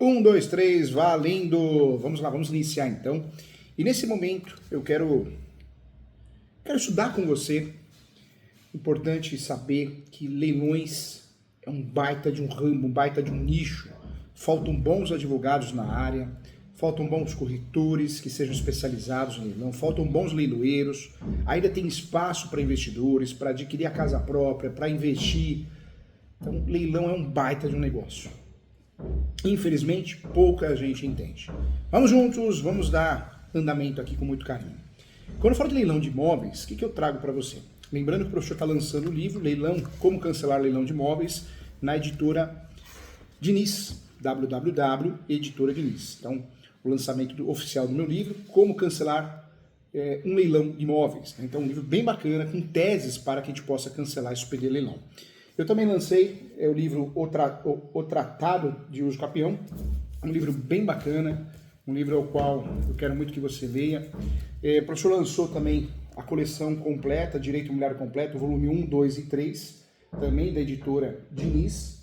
Um, dois, três, valendo! Vamos lá, vamos iniciar então. E nesse momento eu quero estudar com você. Importante saber que leilões é um baita de um ramo, um baita de um nicho. Faltam bons advogados na área, faltam bons corretores que sejam especializados em leilão, faltam bons leiloeiros, ainda tem espaço para investidores, para adquirir a casa própria, para investir. Então, leilão é um baita de um negócio. Infelizmente, pouca gente entende. Vamos juntos, vamos dar andamento aqui com muito carinho. Quando eu falo de leilão de imóveis, o que eu trago para você? Lembrando que o professor está lançando o livro Leilão, Como Cancelar Leilão de Imóveis, na editora Diniz, www.editora Diniz. Então, o lançamento oficial do meu livro, Como Cancelar um Leilão de Imóveis. Então, um livro bem bacana, com teses para que a gente possa cancelar e suspender leilão. Eu também lancei o livro O Tratado de Uso Capião, um livro bem bacana, um livro ao qual eu quero muito que você leia. O professor lançou também a coleção completa, Direito Imobiliário Completo, volume 1, 2 e 3, também da editora Diniz,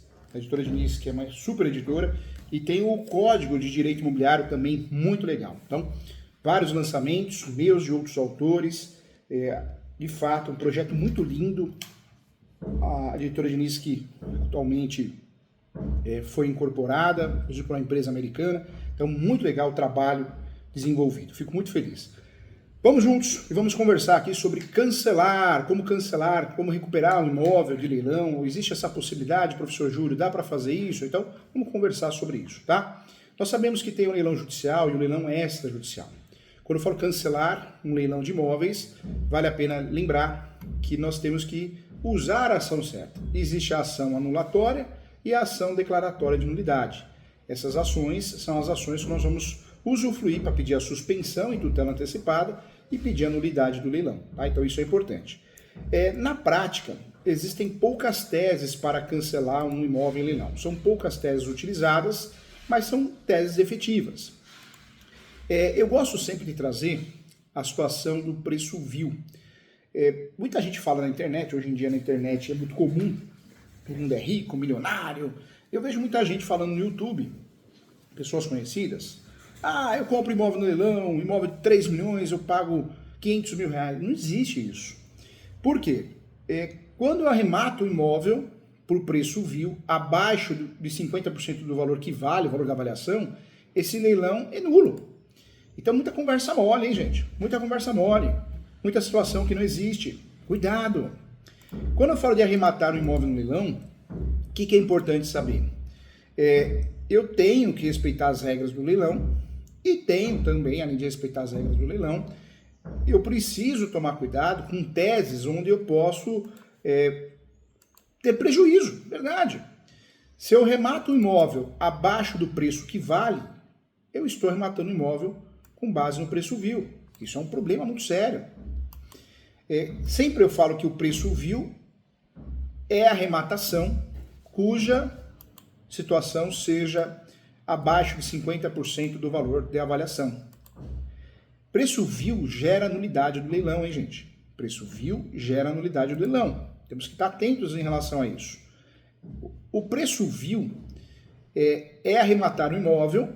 que é uma super editora, e tem o Código de Direito Imobiliário também muito legal. Então, vários lançamentos, meus de outros autores, de fato, um projeto muito lindo. A editora Diniz, que atualmente foi incorporada, por uma empresa americana, então muito legal o trabalho desenvolvido, fico muito feliz. Vamos juntos e vamos conversar aqui sobre cancelar, como recuperar um imóvel de leilão. Existe essa possibilidade, professor Júlio, dá para fazer isso? Então, vamos conversar sobre isso, tá? Nós sabemos que tem o leilão judicial e o leilão extrajudicial. Quando eu falo cancelar um leilão de imóveis, vale a pena lembrar que nós temos que usar a ação certa. Existe a ação anulatória e a ação declaratória de nulidade. Essas ações são as ações que nós vamos usufruir para pedir a suspensão em tutela antecipada e pedir a nulidade do leilão. Tá? Então isso é importante. Na prática, existem poucas teses para cancelar um imóvel em leilão. São poucas teses utilizadas, mas são teses efetivas. Eu gosto sempre de trazer a situação do preço vil. Muita gente fala na internet, hoje em dia na internet é muito comum, todo mundo é rico, milionário. Eu vejo muita gente falando no YouTube, pessoas conhecidas, eu compro imóvel no leilão, imóvel de 3 milhões, eu pago 500 mil reais. Não existe isso. Por quê? Quando eu arremato o imóvel por preço vil, abaixo de 50% do valor que vale, o valor da avaliação, esse leilão é nulo. Então muita conversa mole, hein, gente? Muita conversa mole. Muita situação que não existe. Cuidado! Quando eu falo de arrematar um imóvel no leilão, o que é importante saber? Eu tenho que respeitar as regras do leilão e tenho também, além de respeitar as regras do leilão, eu preciso tomar cuidado com teses onde eu posso ter prejuízo, verdade. Se eu remato um imóvel abaixo do preço que vale, eu estou rematando o imóvel com base no preço vil. Isso é um problema muito sério. Sempre eu falo que o preço vil é a arrematação cuja situação seja abaixo de 50% do valor de avaliação. Preço vil gera nulidade do leilão, hein, gente? Preço vil gera nulidade do leilão. Temos que estar atentos em relação a isso. O preço vil é arrematar o imóvel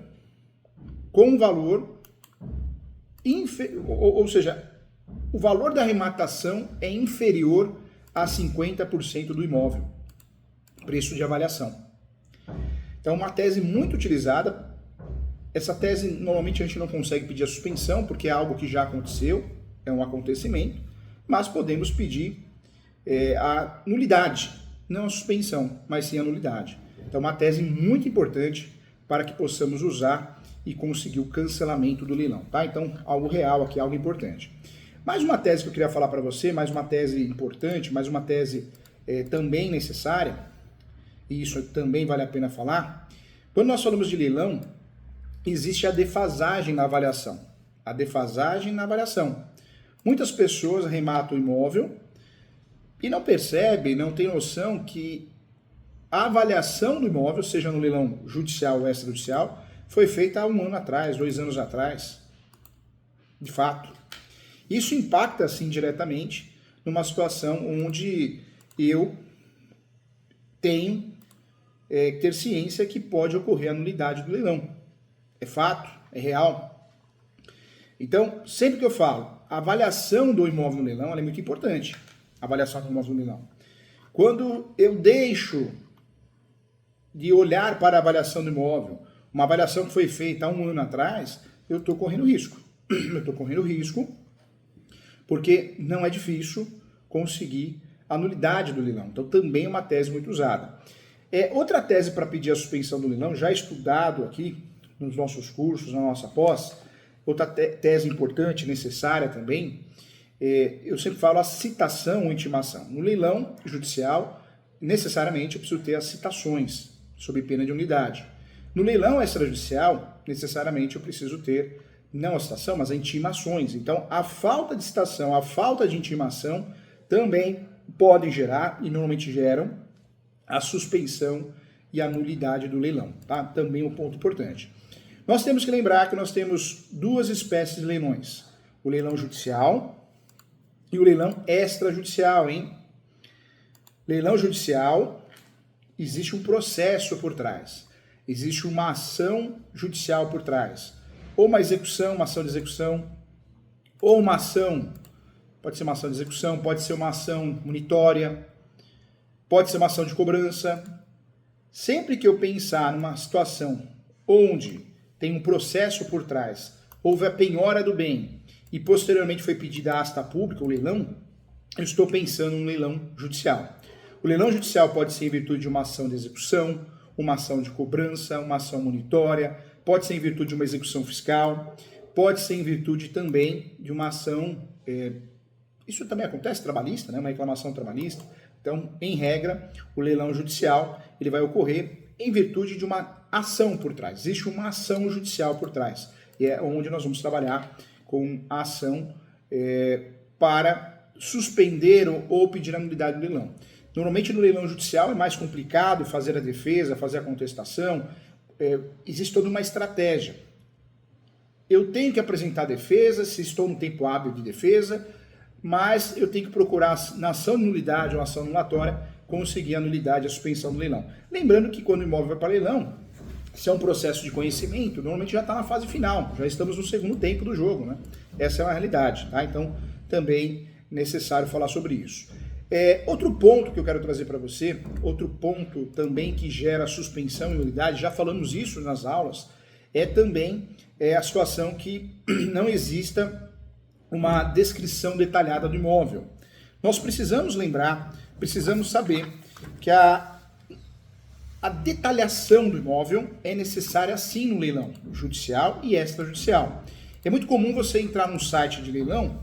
com um valor ou seja, o valor da arrematação é inferior a 50% do imóvel, preço de avaliação. Então, uma tese muito utilizada. Essa tese, normalmente, a gente não consegue pedir a suspensão, porque é algo que já aconteceu, é um acontecimento, mas podemos pedir a nulidade, não a suspensão, mas sim a nulidade. Então, uma tese muito importante para que possamos usar e conseguir o cancelamento do leilão, tá? Então, algo real aqui, algo importante. Mais uma tese que eu queria falar para você, mais uma tese importante, mais uma tese também necessária, e isso também vale a pena falar. Quando nós falamos de leilão, existe a defasagem na avaliação. A defasagem na avaliação. Muitas pessoas arrematam o imóvel e não percebem, não têm noção que a avaliação do imóvel, seja no leilão judicial ou extrajudicial, foi feita há 1 ano atrás, 2 anos atrás. De fato. Isso impacta, assim, diretamente numa situação onde eu tenho ter ciência que pode ocorrer a nulidade do leilão. É fato, é real. Então, sempre que eu falo, a avaliação do imóvel no leilão ela é muito importante. A avaliação do imóvel no leilão. Quando eu deixo de olhar para a avaliação do imóvel, uma avaliação que foi feita há 1 ano atrás, eu estou correndo risco. Eu estou correndo risco porque não é difícil conseguir a nulidade do leilão. Então, também é uma tese muito usada. Outra tese para pedir a suspensão do leilão, já estudado aqui nos nossos cursos, na nossa pós, outra tese importante, necessária também, eu sempre falo a citação ou intimação. No leilão judicial, necessariamente eu preciso ter as citações, sob pena de nulidade. No leilão extrajudicial, necessariamente eu preciso ter não a citação, mas as intimações. Então, a falta de citação, a falta de intimação também podem gerar, e normalmente geram, a suspensão e a nulidade do leilão. Tá? Também um ponto importante. Nós temos que lembrar que nós temos 2 espécies de leilões. O leilão judicial e o leilão extrajudicial, hein? Leilão judicial, existe um processo por trás. Existe uma ação judicial por trás. Ou uma execução, uma ação de execução, ou uma ação, pode ser uma ação de execução, pode ser uma ação monitória, pode ser uma ação de cobrança. Sempre que eu pensar numa situação onde tem um processo por trás, houve a penhora do bem e posteriormente foi pedida a asta pública, o leilão, eu estou pensando no leilão judicial. O leilão judicial pode ser em virtude de uma ação de execução, uma ação de cobrança, uma ação monitória, pode ser em virtude de uma execução fiscal, pode ser em virtude também de uma ação, isso também acontece, trabalhista, né? Uma reclamação trabalhista. Então, em regra, o leilão judicial ele vai ocorrer em virtude de uma ação por trás. Existe uma ação judicial por trás. E é onde nós vamos trabalhar com a ação para suspender ou pedir a nulidade do leilão. Normalmente no leilão judicial é mais complicado fazer a defesa, fazer a contestação. Existe toda uma estratégia. Eu tenho que apresentar a defesa, se estou no tempo hábil de defesa, mas eu tenho que procurar na ação de nulidade ou ação anulatória conseguir a nulidade, a suspensão do leilão. Lembrando que quando o imóvel vai para leilão, se é um processo de conhecimento, normalmente já está na fase final, já estamos no segundo tempo do jogo, né? Essa é uma realidade, tá? Então, também necessário falar sobre isso. Outro ponto que eu quero trazer para você, outro ponto também que gera suspensão e nulidade, já falamos isso nas aulas, também a situação que não exista uma descrição detalhada do imóvel. Nós precisamos lembrar, precisamos saber que a detalhação do imóvel é necessária sim no leilão judicial e extrajudicial. É muito comum você entrar num site de leilão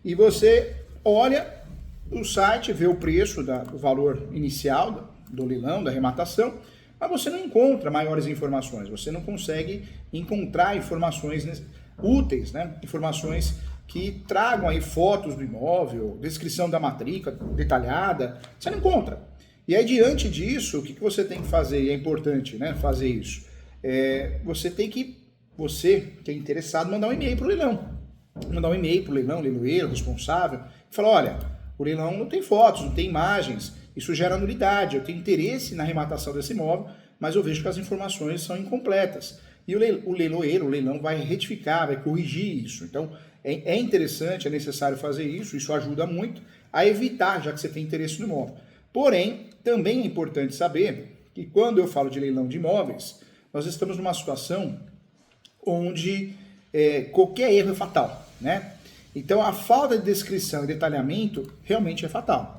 e você olha o site, vê o preço, o valor inicial do leilão, da arrematação, mas você não encontra maiores informações, você não consegue encontrar informações úteis, né? Informações que tragam aí fotos do imóvel, descrição da matrícula detalhada, você não encontra. E aí, diante disso, o que você tem que fazer? E é importante, né, fazer isso. Você que é interessado, mandar um e-mail para o leilão. Mandar um e-mail para o leilão, leiloeiro, responsável, e falar, olha, o leilão não tem fotos, não tem imagens, isso gera nulidade, eu tenho interesse na arrematação desse imóvel, mas eu vejo que as informações são incompletas. E o leiloeiro, o leilão vai retificar, vai corrigir isso. Então, é interessante, é necessário fazer isso ajuda muito a evitar, já que você tem interesse no imóvel. Porém, também é importante saber que quando eu falo de leilão de imóveis, nós estamos numa situação onde qualquer erro é fatal, né? Então, a falta de descrição e detalhamento realmente é fatal.